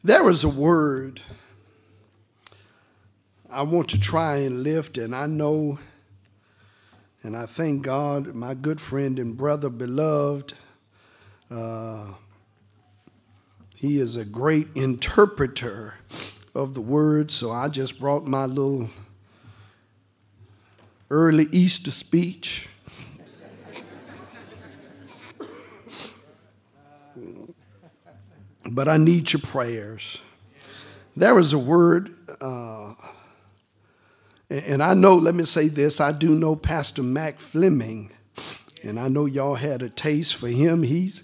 There is a word I want to try and lift, and I know, and I thank God, my good friend and brother, beloved, he is a great interpreter of the word, so I just brought my little early Easter speech. But I need your prayers. There is a word, and I know, let me say this, I do know Pastor Mac Fleming, and I know y'all had a taste for him. He's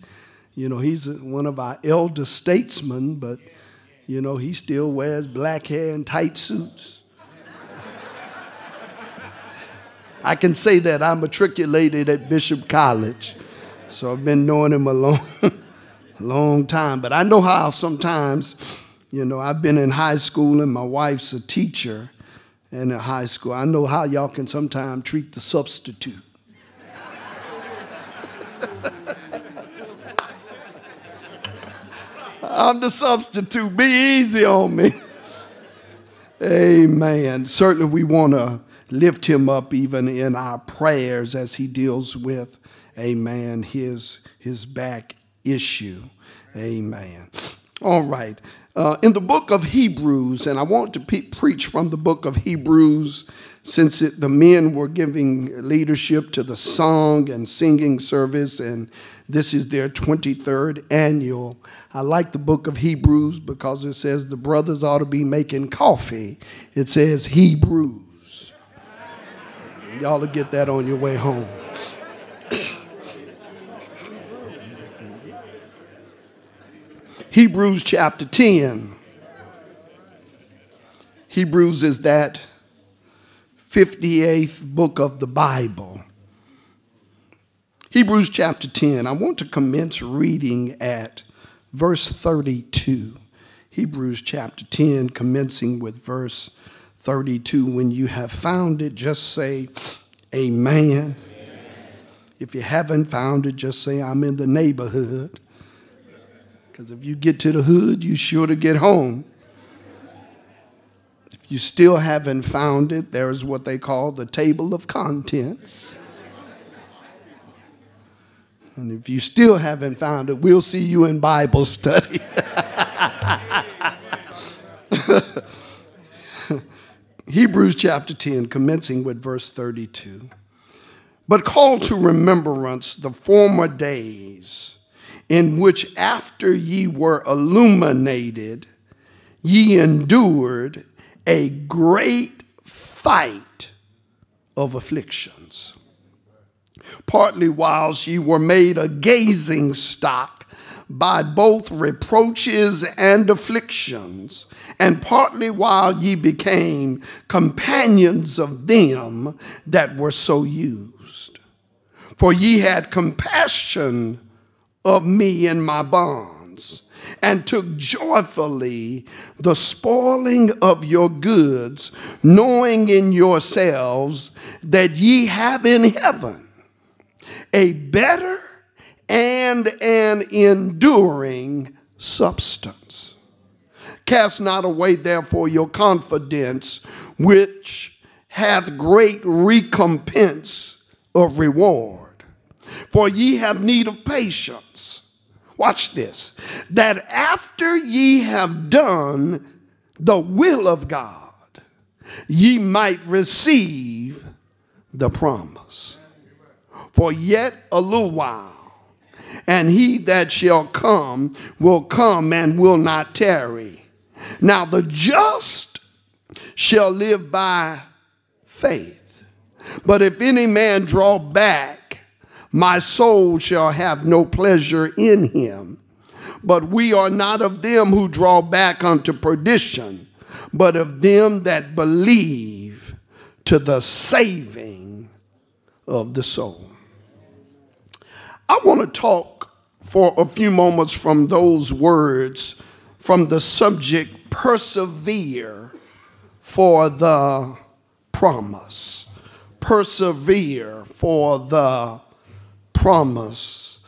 one of our elder statesmen, but, he still wears black hair and tight suits. I can say that I matriculated at Bishop College, so I've been knowing him a long time. But I know how sometimes, I've been in high school and my wife's a teacher in high school. I know how y'all can sometimes treat the substitute. I'm the substitute. Be easy on me. Amen. Certainly we want to lift him up even in our prayers as he deals with, amen, his back issue. Amen. All right. In the book of Hebrews, and I want to preach from the book of Hebrews since the men were giving leadership to the song and singing service, and this is their 23rd annual. I like the book of Hebrews because it says the brothers ought to be making coffee. It says Hebrews. Y'all will get that on your way home. Hebrews chapter 10. Hebrews is that 58th book of the Bible. Hebrews chapter 10. I want to commence reading at verse 32. Hebrews chapter 10, commencing with verse 32. When you have found it, just say amen. If you haven't found it, just say I'm in the neighborhood. Because if you get to the hood, you're sure to get home. If you still haven't found it, there's what they call the table of contents. And if you still haven't found it, we'll see you in Bible study. Hebrews chapter 10, commencing with verse 32. But call to remembrance the former days, in which after ye were illuminated, ye endured a great fight of afflictions. Partly whilst ye were made a gazing stock by both reproaches and afflictions, and partly while ye became companions of them that were so used. For ye had compassion of me in my bonds, and took joyfully the spoiling of your goods, knowing in yourselves that ye have in heaven a better and an enduring substance. Cast not away therefore your confidence, which hath great recompense of reward. For ye have need of patience. Watch this. That after ye have done the will of God, ye might receive the promise. For yet a little while, and he that shall come will come and will not tarry. Now the just shall live by faith. But if any man draw back, my soul shall have no pleasure in him. But we are not of them who draw back unto perdition, but of them that believe to the saving of the soul. I want to talk for a few moments from those words from the subject, persevere for the promise. Persevere for the promise.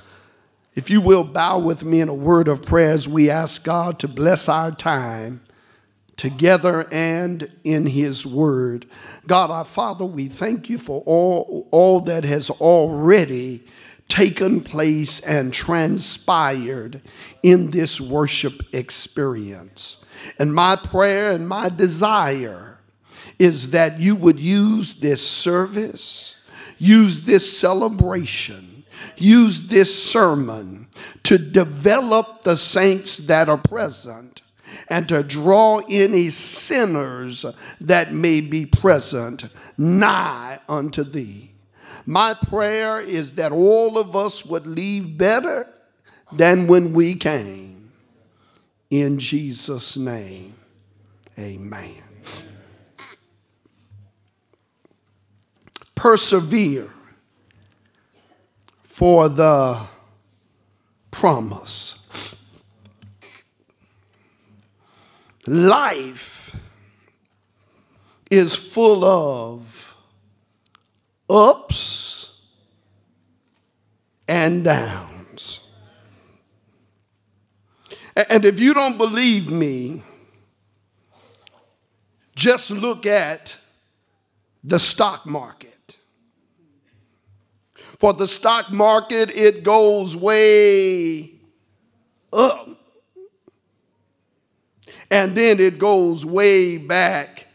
If you will bow with me in a word of prayer as we ask God to bless our time together and in his word. God, our Father, we thank you for all that has already taken place and transpired in this worship experience. And my prayer and my desire is that you would use this service, use this celebration, use this sermon to develop the saints that are present and to draw any sinners that may be present nigh unto thee. My prayer is that all of us would leave better than when we came. In Jesus' name, amen. Persevere for the promise. Life is full of ups and downs. And if you don't believe me, just look at the stock market. For the stock market, it goes way up. And then it goes way back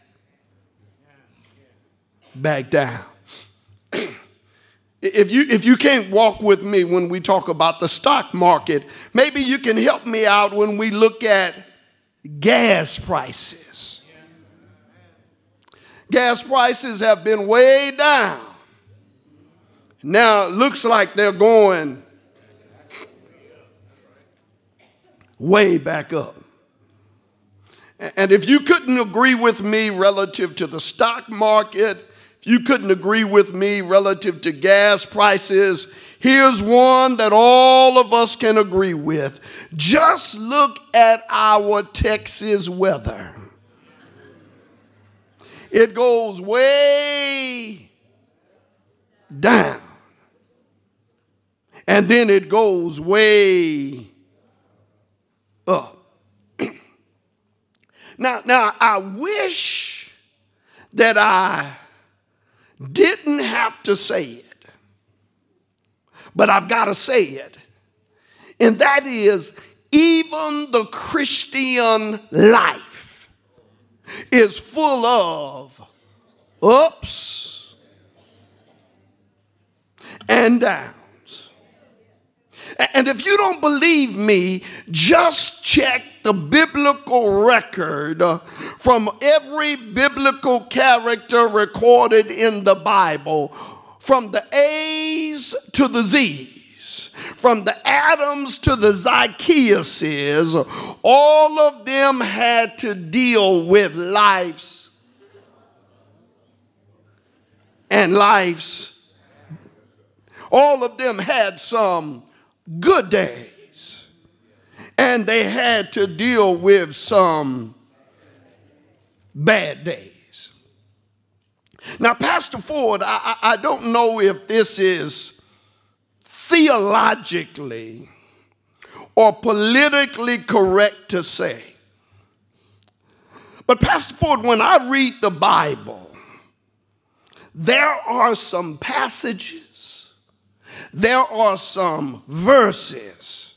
down. If you can't walk with me when we talk about the stock market, maybe you can help me out when we look at gas prices. Gas prices have been way down. Now it looks like they're going way back up. And if you couldn't agree with me relative to the stock market, if you couldn't agree with me relative to gas prices, here's one that all of us can agree with. Just look at our Texas weather. It goes way down. And then it goes way up. Now, I wish that I didn't have to say it, but I've got to say it. And that is, even the Christian life is full of ups and downs. And if you don't believe me, just check the biblical record from every biblical character recorded in the Bible, from the A's to the Z's, from the Adams to the Zacchaeuses. All of them had to deal with life's and life's. All of them had some good days, and they had to deal with some bad days. Now, Pastor Ford, I don't know if this is theologically or politically correct to say, but Pastor Ford, when I read the Bible, there are some passages, there are some verses,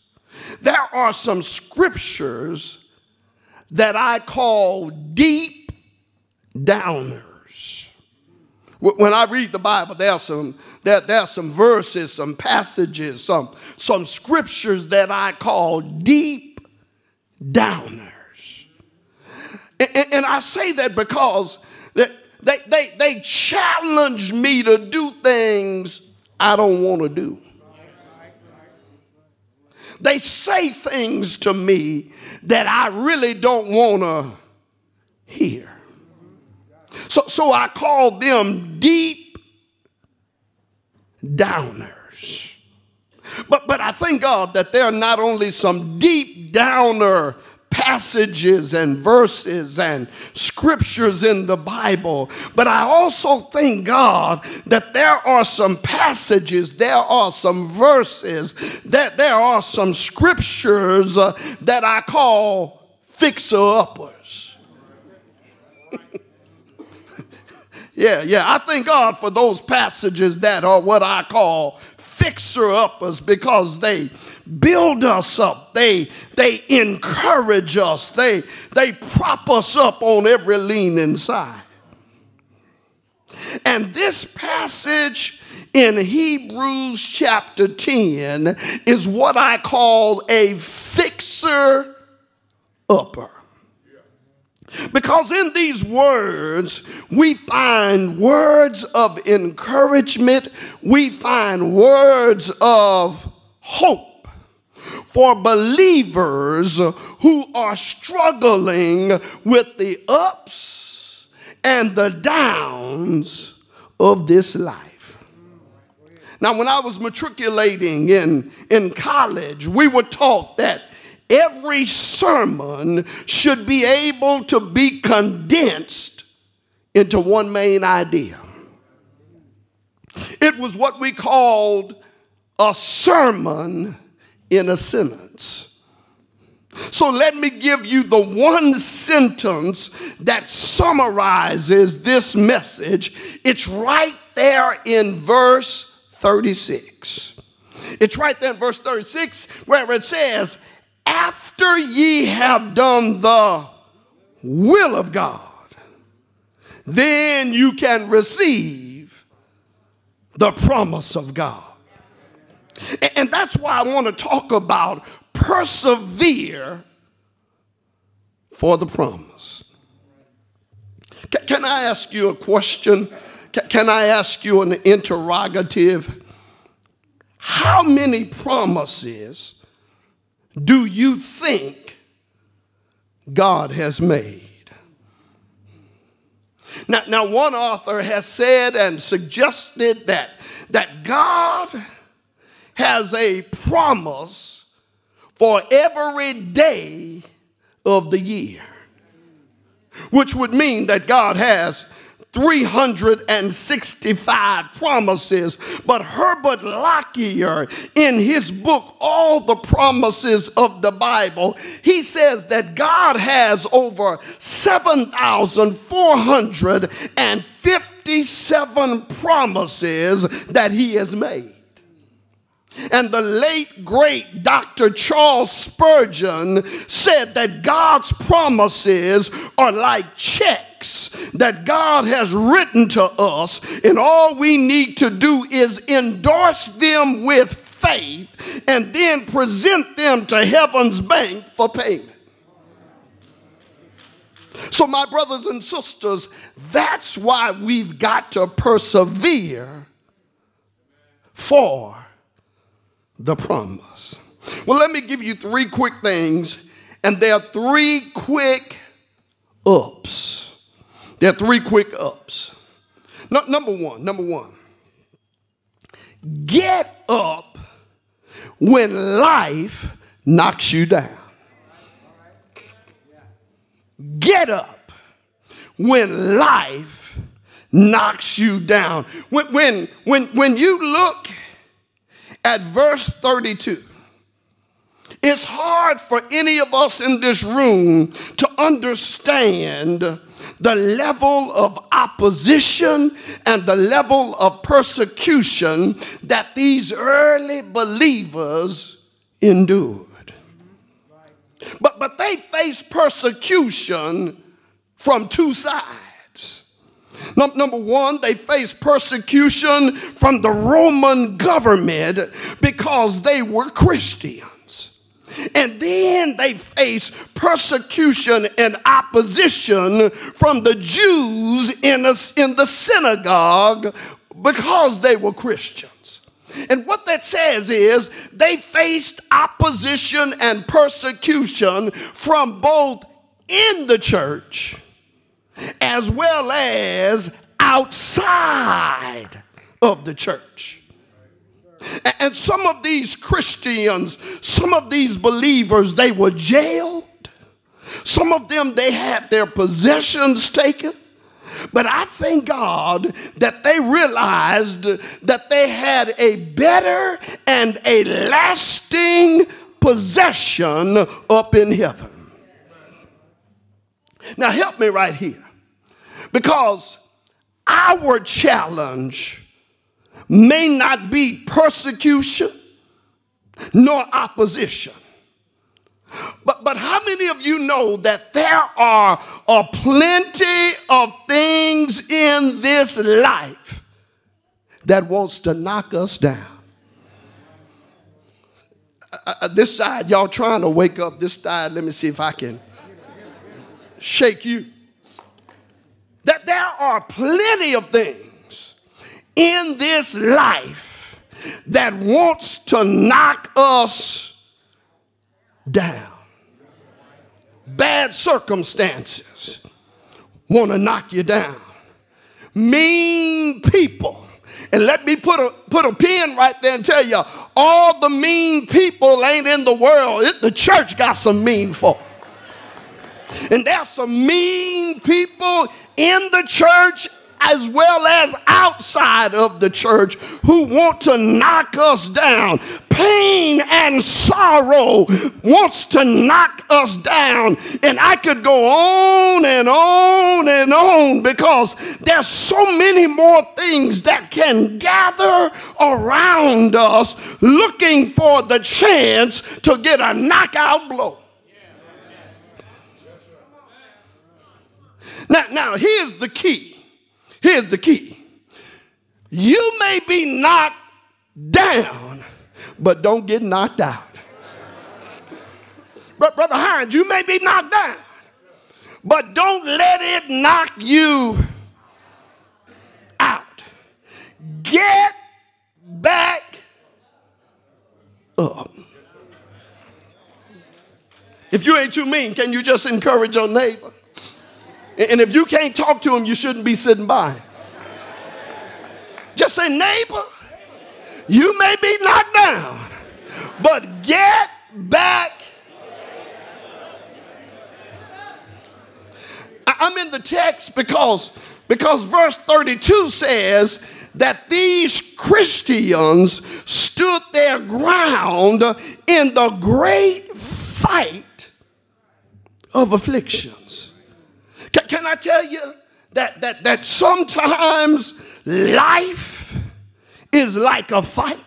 there are some scriptures that I call deep downers. When I read the Bible, there are some verses, some passages, some scriptures that I call deep downers. And I say that because they challenge me to do things I don't want to do. They say things to me that I really don't want to hear. So I call them deep downers. But I thank God that there are not only some deep downer passages passages and verses and scriptures in the Bible, but I also thank God that there are some passages, there are some verses, that there are some scriptures that I call fixer-uppers. Yeah, I thank God for those passages that are what I call fixer-uppers, because they build us up, they encourage us, they prop us up on every leaning side. And this passage in Hebrews chapter 10 is what I call a fixer-upper. Because in these words, we find words of encouragement, we find words of hope for believers who are struggling with the ups and the downs of this life. Now, when I was matriculating in college, we were taught that every sermon should be able to be condensed into one main idea. It was what we called a sermon in a sentence. So let me give you the one sentence that summarizes this message. It's right there in verse 36. It's right there in verse 36 where it says, after ye have done the will of God, then you can receive the promise of God. And that's why I want to talk about persevere for the promise. Can I ask you a question? Can I ask you an interrogative? How many promises do you think God has made? Now one author has said and suggested that God has a promise for every day of the year, which would mean that God has 365 promises. But Herbert Lockyer, in his book, All the Promises of the Bible, he says that God has over 7,457 promises that he has made. And the late, great Dr. Charles Spurgeon said that God's promises are like checks that God has written to us, and all we need to do is endorse them with faith and then present them to heaven's bank for payment. So my brothers and sisters, that's why we've got to persevere for the promise. Well, let me give you three quick things, and there are three quick ups. There are three quick ups. Number one, get up when life knocks you down. Get up when life knocks you down. When you look at verse 32, it's hard for any of us in this room to understand the level of opposition and the level of persecution that these early believers endured. But they faced persecution from two sides. Number one, they faced persecution from the Roman government because they were Christians. And then they faced persecution and opposition from the Jews in the synagogue because they were Christians. And what that says is they faced opposition and persecution from both in the church as well as outside of the church. And some of these Christians, some of these believers, they were jailed, Some of them, they had their possessions taken. But I thank God that they realized that they had a better and a lasting possession up in heaven. Now help me right here, because our challenge may not be persecution nor opposition. But how many of you know that there are plenty of things in this life that wants to knock us down? This side, y'all trying to wake up. This side, let me see if I can shake you. That there are plenty of things in this life that wants to knock us down. Bad circumstances want to knock you down. Mean people. And let me put a pin right there and tell you, all the mean people ain't in the world. The church got some mean folk. And there's some mean people in the church as well as outside of the church who want to knock us down. Pain and sorrow wants to knock us down. And I could go on and on and on, because there's so many more things that can gather around us looking for the chance to get a knockout blow. Now here's the key. Here's the key. You may be knocked down, but don't get knocked out. Brother Hines, you may be knocked down, but don't let it knock you out. Get back up. If you ain't too mean, can you just encourage your neighbor? And if you can't talk to him, you shouldn't be sitting by him. Just say, neighbor, you may be knocked down, but get back. I'm in the text because verse 32 says that these Christians stood their ground in the great fight of afflictions. Can I tell you that sometimes life is like a fight?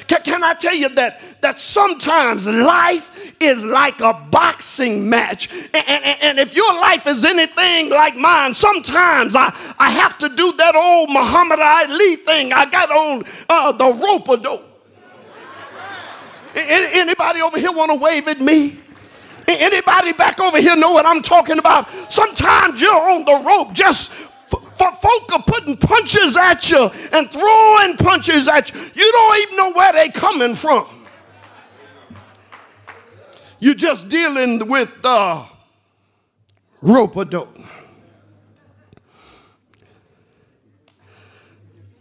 Can I tell you that sometimes life is like a boxing match? And if your life is anything like mine, sometimes I have to do that old Muhammad Ali thing. I got on the rope-a-dope. Anybody over here want to wave at me? Anybody back over here know what I'm talking about? Sometimes you're on the rope, just folk are putting punches at you and throwing punches at you. You don't even know where they're coming from. You're just dealing with rope-a-dope.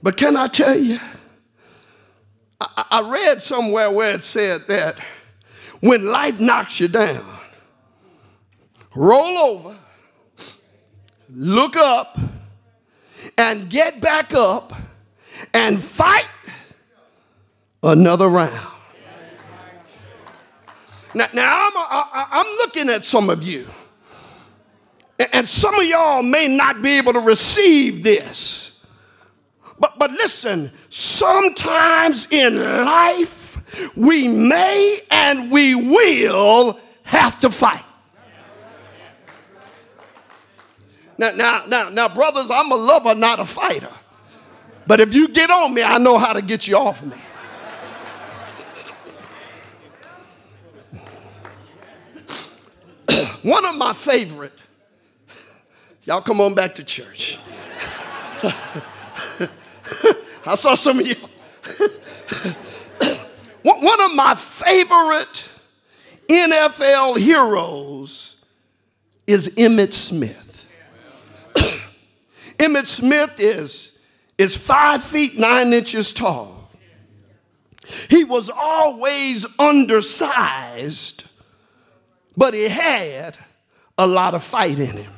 But can I tell you, I read somewhere where it said that when life knocks you down, roll over, look up, and get back up and fight another round. Now I'm looking at some of you, and some of y'all may not be able to receive this. But listen, sometimes in life we may and we will have to fight. Now, brothers, I'm a lover, not a fighter. But if you get on me, I know how to get you off me. One of my favorite, y'all come on back to church. I saw some of you. One of my favorite NFL heroes is Emmitt Smith. Emmitt Smith is 5 feet 9 inches tall. He was always undersized, but he had a lot of fight in him.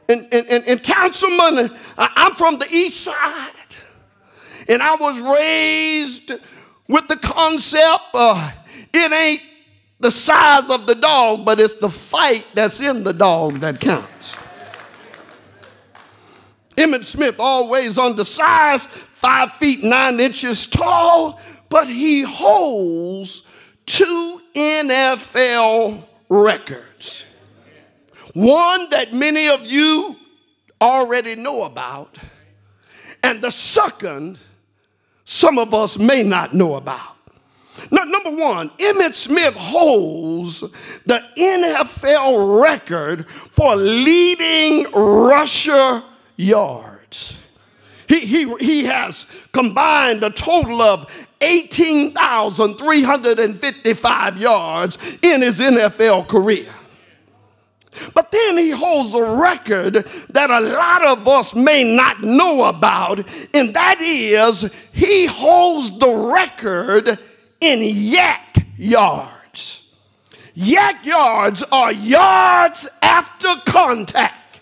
And councilman, I'm from the east side, and I was raised with the concept it ain't the size of the dog, but it's the fight that's in the dog that counts. Emmitt Smith, always undersized, 5 feet 9 inches tall, but he holds 2 NFL records. One that many of you already know about, and the second some of us may not know about. Now, number one, Emmitt Smith holds the NFL record for leading rusher yards. He has combined a total of 18,355 yards in his NFL career. But then he holds a record that a lot of us may not know about, and that is he holds the record in yak yards. Yak yards are yards after contact.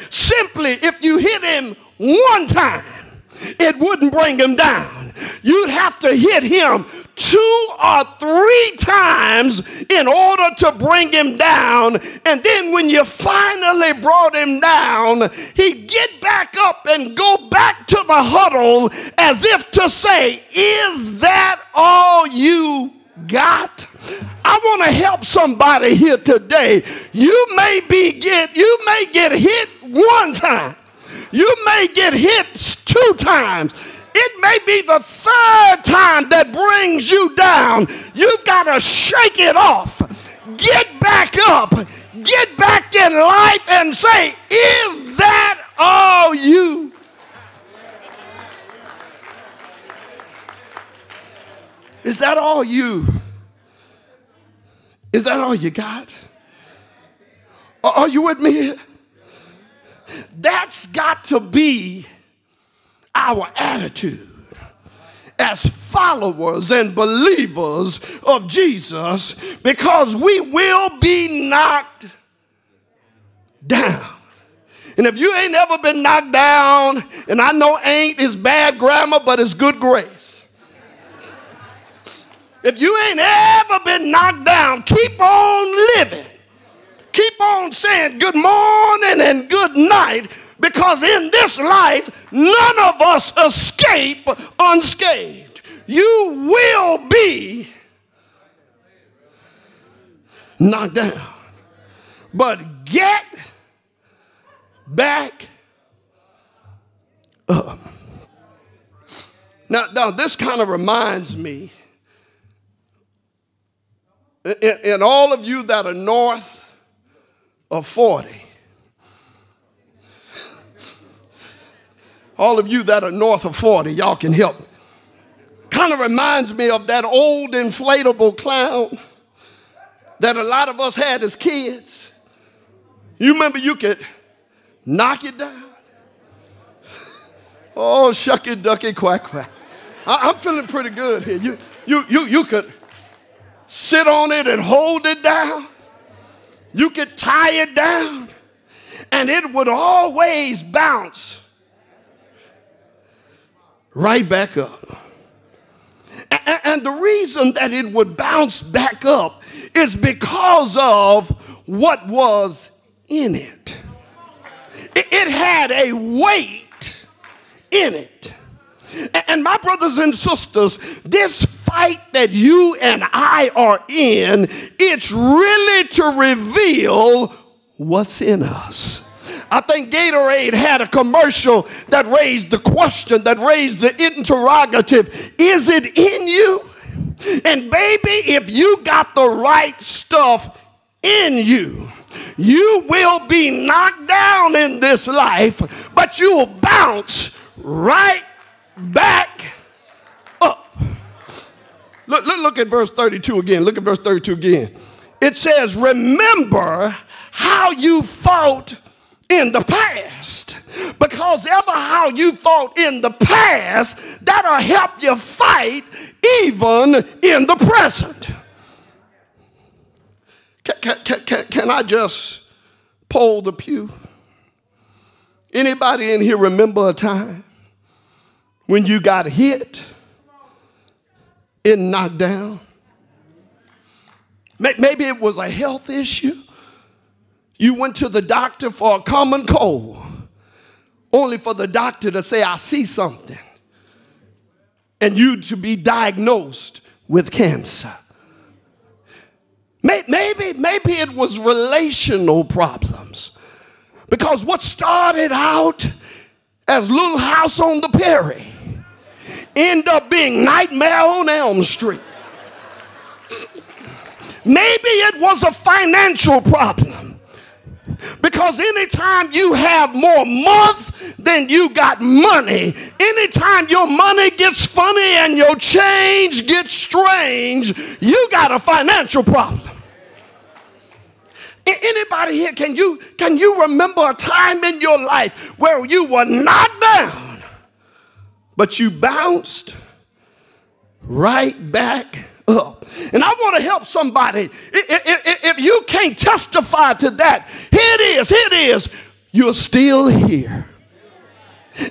Simply, if you hit him one time, it wouldn't bring him down. You'd have to hit him 2 or 3 times in order to bring him down. And then when you finally brought him down, he'd get back up and go back to the huddle as if to say, is that all you got? I want to help somebody here today. You may get hit one time. You may get hit 2 times. It may be the 3rd time that brings you down. You've got to shake it off. Get back up. Get back in life and say, is that all you? Is that all you? Is that all you got? Are you with me? That's got to be our attitude as followers and believers of Jesus, because we will be knocked down. And if you ain't ever been knocked down, and I know ain't is bad grammar, but it's good grace. If you ain't ever been knocked down, keep on living. Keep on saying good morning and good night, because in this life, none of us escape unscathed. You will be knocked down, but get back up. Now this kind of reminds me, and all of you that are north of 40, all of you that are north of 40, y'all can help. Kind of reminds me of that old inflatable clown that a lot of us had as kids. You remember you could knock it down? Oh, shucky, ducky, quack, quack. I'm feeling pretty good here. You could sit on it and hold it down. You could tie it down, and it would always bounce right back up. And the reason that it would bounce back up is because of what was in it. It had a weight in it. And my brothers and sisters, this fight that you and I are in, it's really to reveal what's in us. I think Gatorade had a commercial that raised the question, that raised the interrogative, is it in you? And baby, if you got the right stuff in you, you will be knocked down in this life, but you will bounce right back up. Look at verse 32 again. Look at verse 32 again. It says, remember how you fought in the past, because ever how you fought in the past, that'll help you fight even in the present. Can I just poll the pew? Anybody in here remember a time when you got hit and knocked down? Maybe it was a health issue. You went to the doctor for a common cold, only for the doctor to say, I see something, and you to be diagnosed with cancer. Maybe it was relational problems, because what started out as Little House on the Prairie ended up being Nightmare on Elm Street. Maybe it was a financial problem, because anytime you have more month than you got money, anytime your money gets funny and your change gets strange, you got a financial problem. Anybody here, can you remember a time in your life where you were knocked down, but you bounced right back up? And I want to help somebody. If you can't testify to that, here it is, you're still here.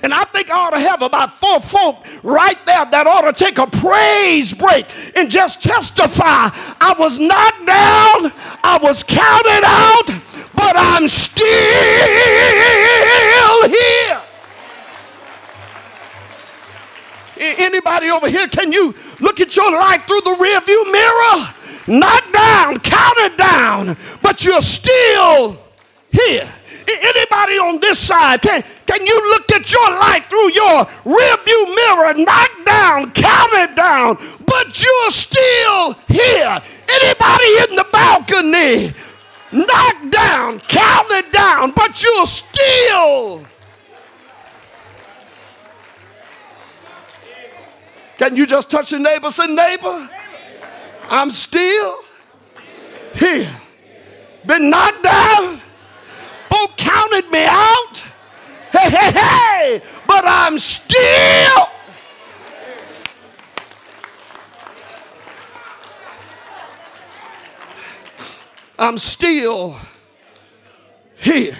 And I think I ought to have about 4 folk right there that ought to take a praise break and just testify. I was knocked down, I was counted out, but I'm still here. Anybody over here, can you look at your life through the rearview mirror? Knocked down, counted down, but you're still here. Anybody on this side, can you look at your life through your rearview mirror? Knocked down, counted down, but you're still here. Anybody in the balcony? Knocked down, counted down, but you're still. Can you just touch your neighbor and say, neighbor, I'm still here. Been knocked down. Folk counted me out. Hey, but I'm still. I'm still here.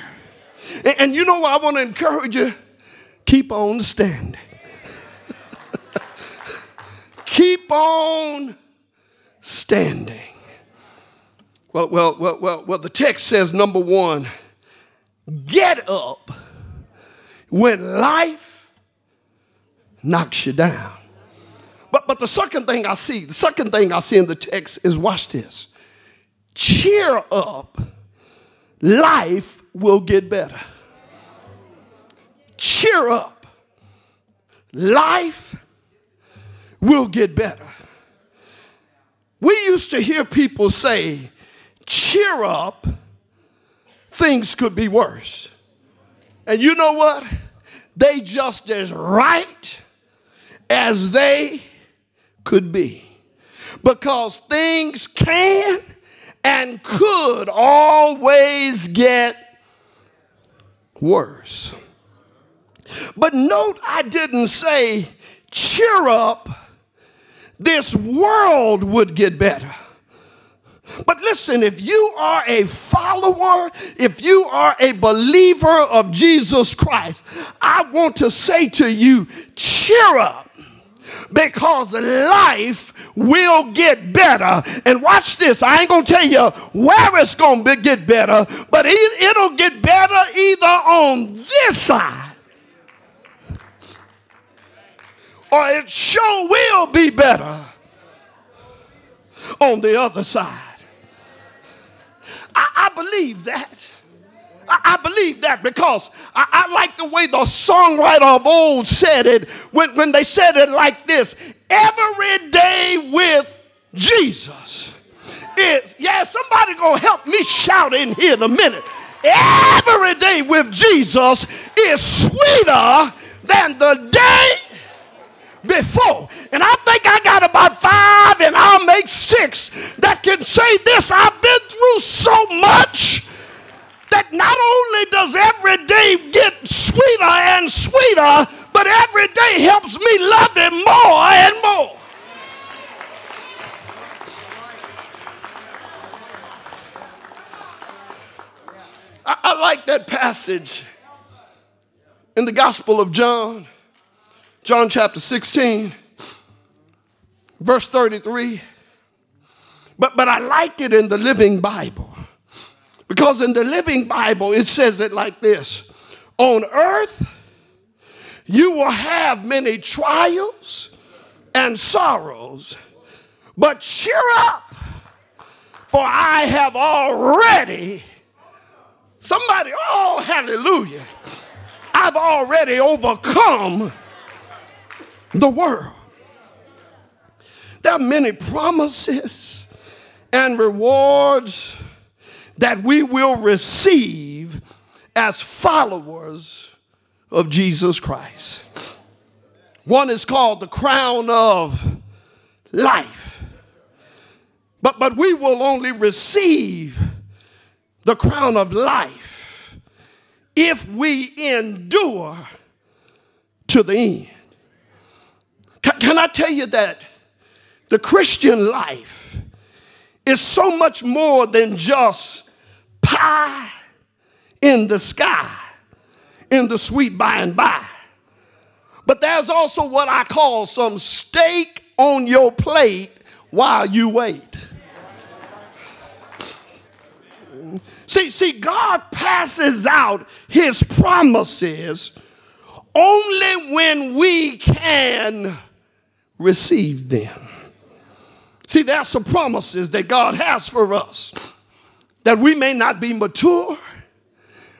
And you know what I want to encourage you? Keep on standing. Keep on standing. Well, the text says, number one, get up when life knocks you down. But the second thing I see in the text is, watch this. Cheer up. Life will get better. Cheer up. Life will get better. We used to hear people say, cheer up, things could be worse. And you know what? They just as right as they could be. Because things can and could always get worse. But note, I didn't say, cheer up, this world would get better. But listen, if you are a follower, if you are a believer of Jesus Christ, I want to say to you, cheer up, because life will get better. And watch this, I ain't going to tell you where it's going to get better, but it'll get better either on this side, or it sure will be better on the other side. I believe that. I believe that because I like the way the songwriter of old said it when they said it like this. Every day with Jesus is, yeah, somebody gonna help me shout in here in a minute. Every day with Jesus is sweeter than the day before. And I think I got about 5, and I'll make 6 that can say this. I've been through so much that not only does every day get sweeter and sweeter, but every day helps me love him more and more. like that passage in the Gospel of John, John chapter 16, verse 33. But I like it in the Living Bible, because in the Living Bible it says it like this: on earth you will have many trials and sorrows, but cheer up, for I have already, somebody, oh hallelujah, I've already overcome the world. There are many promises and rewards that we will receive as followers of Jesus Christ. One is called the crown of life. But we will only receive the crown of life if we endure to the end. Can I tell you that the Christian life is so much more than just pie in the sky, in the sweet by and by. But there's also what I call some steak on your plate while you wait. See, God passes out his promises only when we can receive them. See, there are some promises that God has for us that we may not be mature,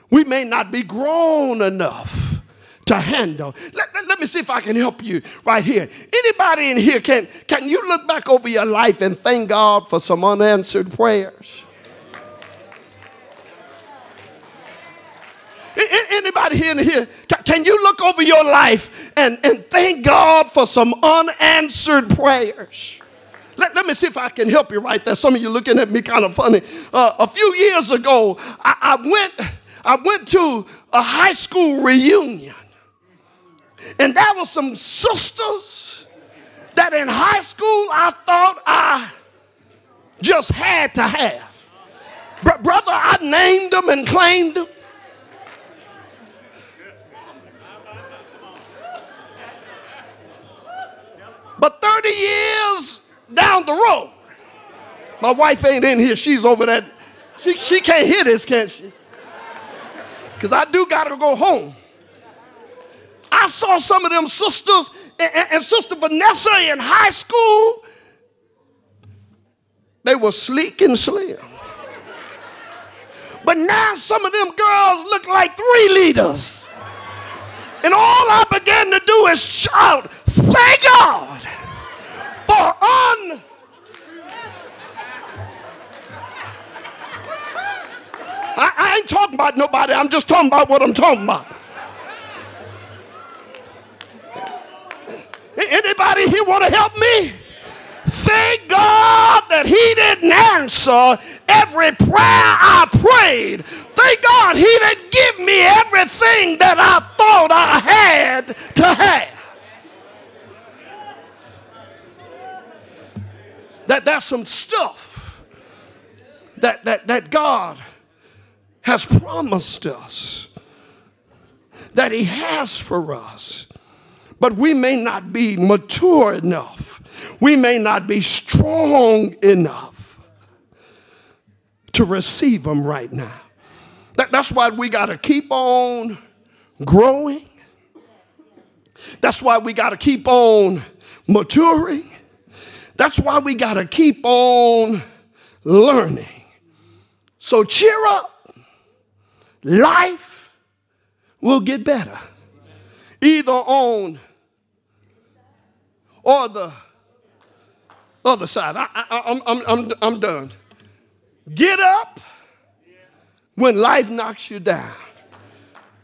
we may not be grown enough to handle. Let me see if I can help you right here. Anybody in here, can you look back over your life and thank God for some unanswered prayers? Anybody here in here, can you look over your life and thank God for some unanswered prayers? Let me see if I can help you right there. Some of you looking at me kind of funny. A few years ago, I went to a high school reunion. And there were some sisters that in high school I thought I just had to have. Brother, I named them and claimed them. But 30 years down the road, my wife ain't in here. She's over that. She can't hear this, can she? Because I do got to go home. I saw some of them sisters and Sister Vanessa in high school. They were sleek and slim. But now some of them girls look like 3 leaders. And all I began to do is shout, thank God for I ain't talking about nobody. I'm just talking about what I'm talking about. Anybody here want to help me? Thank God that he didn't answer every prayer I prayed. Thank God he didn't give me everything that I thought I had to have. That's some stuff that God has promised us, that he has for us. But we may not be mature enough. We may not be strong enough to receive them right now. That's why we got to keep on growing. That's why we got to keep on maturing. That's why we got to keep on learning. So cheer up. Life will get better. Either on or the other side. I'm done. Get up when life knocks you down.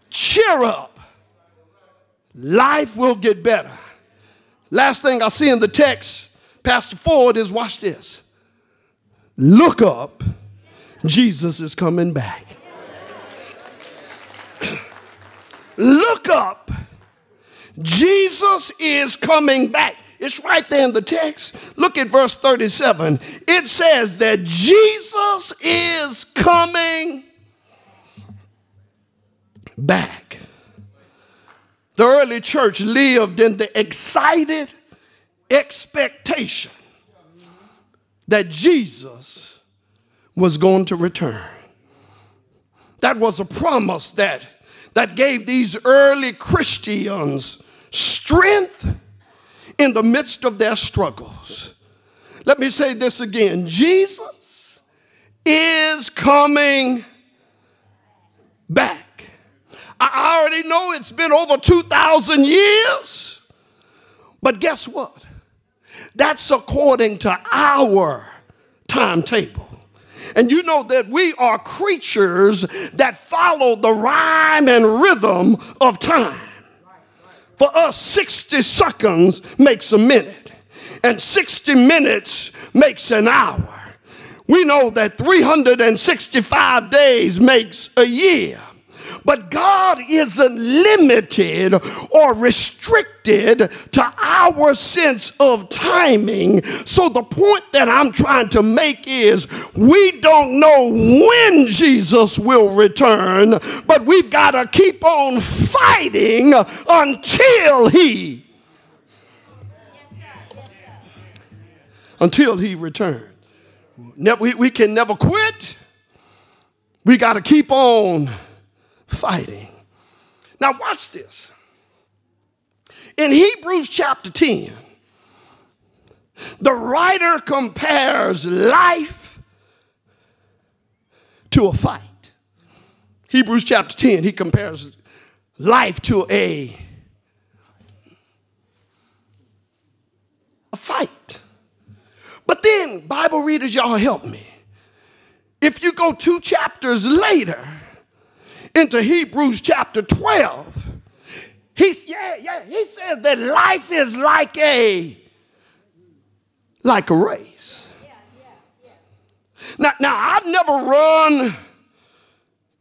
Cheer up. Life will get better. Last thing I see in the text, Pastor Ford, is watch this. Look up. Jesus is coming back. Look up. Jesus is coming back. It's right there in the text. Look at verse 37. It says that Jesus is coming back. The early church lived in the excited expectation that Jesus was going to return. That was a promise that gave these early Christians strength in the midst of their struggles. Let me say this again. Jesus is coming back. I already know it's been over 2,000 years, but guess what? That's according to our timetable. And you know that we are creatures that follow the rhyme and rhythm of time. For us, 60 seconds makes a minute, and 60 minutes makes an hour. We know that 365 days makes a year. But God isn't limited or restricted to our sense of timing. So the point that I'm trying to make is we don't know when Jesus will return, but we've got to keep on fighting until he returns. We can never quit. We got to keep on fighting. Now watch this. In Hebrews chapter 10, the writer compares life to a fight. Hebrews chapter 10, he compares life to a fight. But then, Bible readers, y'all help me. If you go 2 chapters later, into Hebrews chapter 12, he says that life is like a race. Now I've never run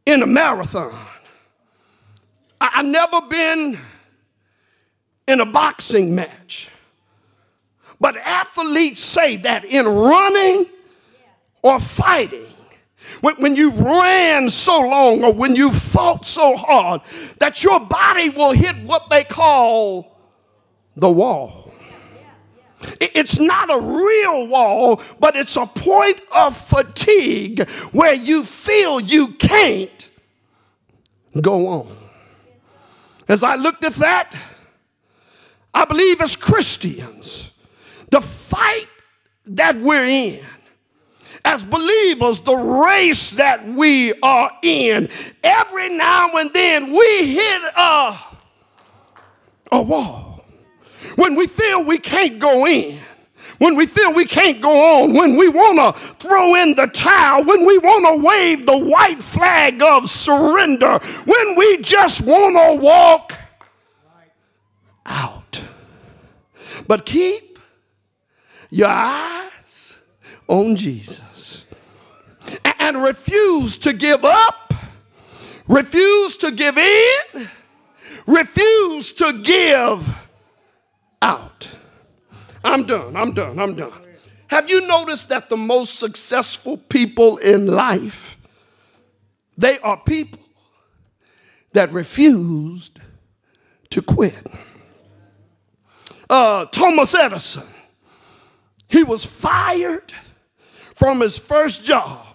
in a marathon. I've never been in a boxing match. But athletes say that in running or fighting, when you've ran so long or when you fought so hard, that your body will hit what they call the wall. It's not a real wall, but it's a point of fatigue where you feel you can't go on. As I looked at that, I believe as Christians, the fight that we're in, as believers, the race that we are in, every now and then we hit a wall. When we feel we can't go in, when we feel we can't go on, when we want to throw in the towel, when we want to wave the white flag of surrender, when we just want to walk out. But keep your eyes on Jesus and refuse to give up, refuse to give in, refuse to give out. I'm done. Have you noticed that the most successful people in life, they are people that refused to quit? Thomas Edison, he was fired from his first job,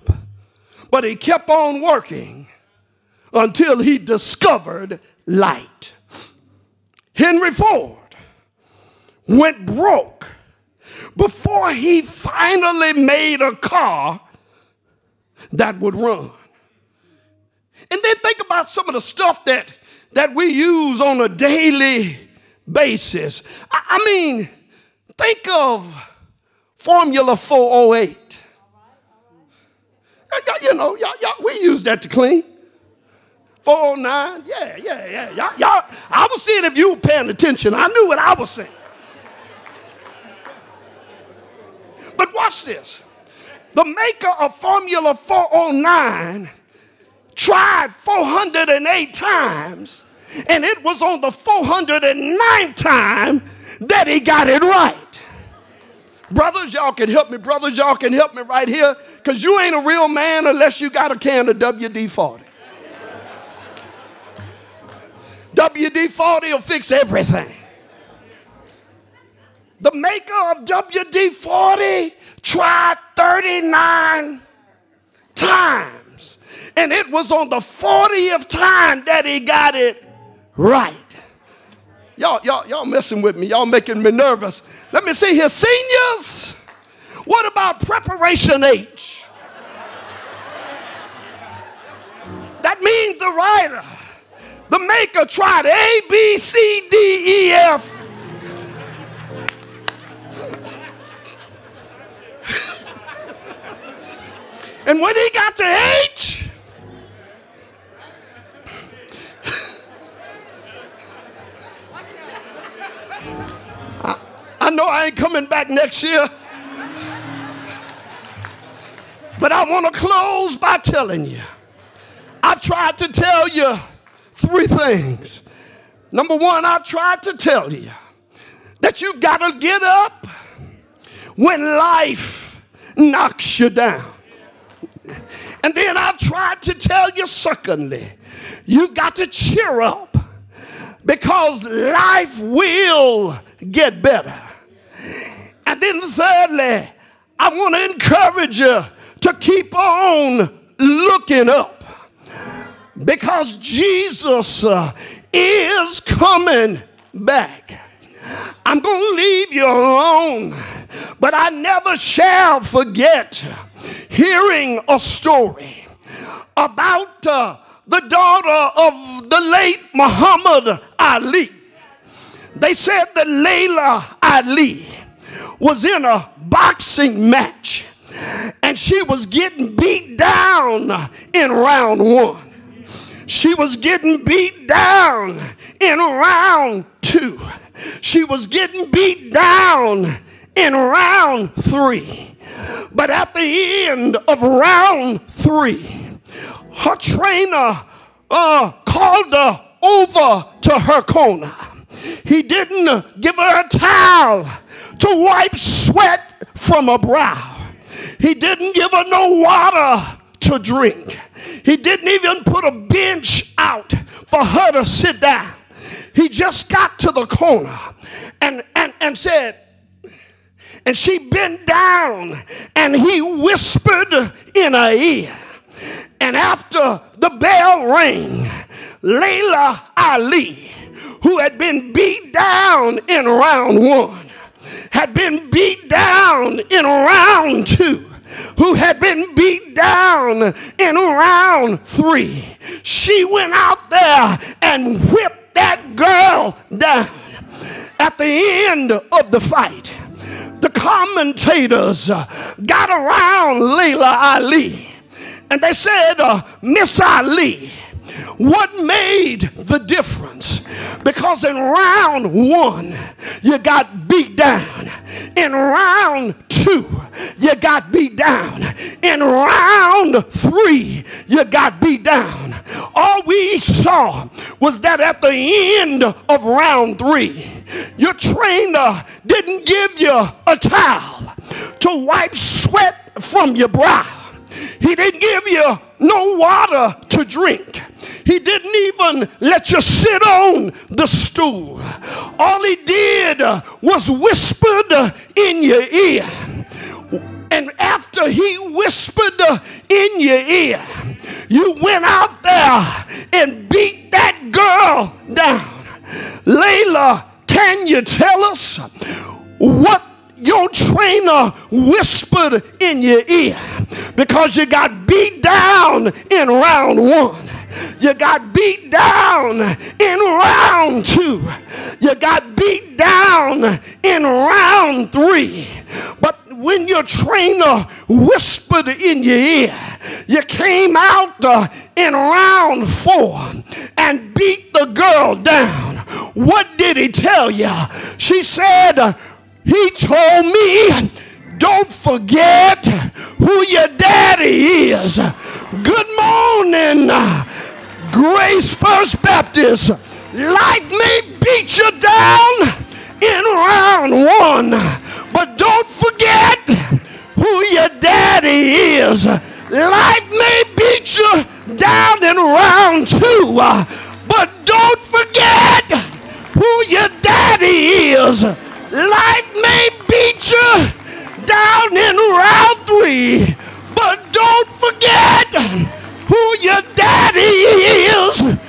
but he kept on working until he discovered light. Henry Ford went broke before he finally made a car that would run. And then think about some of the stuff that we use on a daily basis. I mean, think of Formula 408. We use that to clean. 409, yeah. Y'all, I was seeing if you were paying attention. I knew what I was saying. But watch this. The maker of Formula 409 tried 408 times, and it was on the 409th time that he got it right. Brothers, y'all can help me. Brothers, y'all can help me right here, because you ain't a real man unless you got a can of WD-40. WD-40 will fix everything. The maker of WD-40 tried 39 times. And it was on the 40th time that he got it right. Y'all messing with me. Y'all making me nervous. Let me see here. Seniors, what about preparation H? That means the writer, the maker tried A, B, C, D, E, F. And when he got to H, I know I ain't coming back next year, but I want to close by telling you, I've tried to tell you 3 things. Number 1, I've tried to tell you that you've got to get up when life knocks you down. And then I've tried to tell you, secondly, you've got to cheer up because life will get better. And then thirdly, I want to encourage you to keep on looking up because Jesus is coming back. I'm going to leave you alone, but I never shall forget hearing a story about the daughter of the late Muhammad Ali. They said that Layla Ali was in a boxing match and she was getting beat down in round 1. She was getting beat down in round 2. She was getting beat down in round 3. But at the end of round 3, her trainer called her over to her corner. He didn't give her a towel to wipe sweat from her brow. He didn't give her no water to drink. He didn't even put a bench out for her to sit down. He just got to the corner and said, and she bent down and he whispered in her ear. And after the bell rang, Layla Ali, who had been beat down in round 1, had been beat down in round 2, who had been beat down in round 3, she went out there and whipped that girl down. At the end of the fight, the commentators got around Layla Ali and they said, Miss Ali, what made the difference? Because in round 1, you got beat down. In round 2, you got beat down. In round 3, you got beat down. All we saw was that at the end of round 3, your trainer didn't give you a towel to wipe sweat from your brow. He didn't give you no water to drink. He didn't even let you sit on the stool. All he did was whispered in your ear. And after he whispered in your ear, you went out there and beat that girl down. Layla, can you tell us what your trainer whispered in your ear? Because you got beat down in round 1. You got beat down in round 2. You got beat down in round 3. But when your trainer whispered in your ear, you came out in round 4 and beat the girl down. What did he tell you? She said, he told me, don't forget who your daddy is. Good morning, Grace First Baptist. Life may beat you down in round 1, but don't forget who your daddy is. Life may beat you down in round 2, but don't forget daddy is. Life may beat you down in round 3, but don't forget who your daddy is.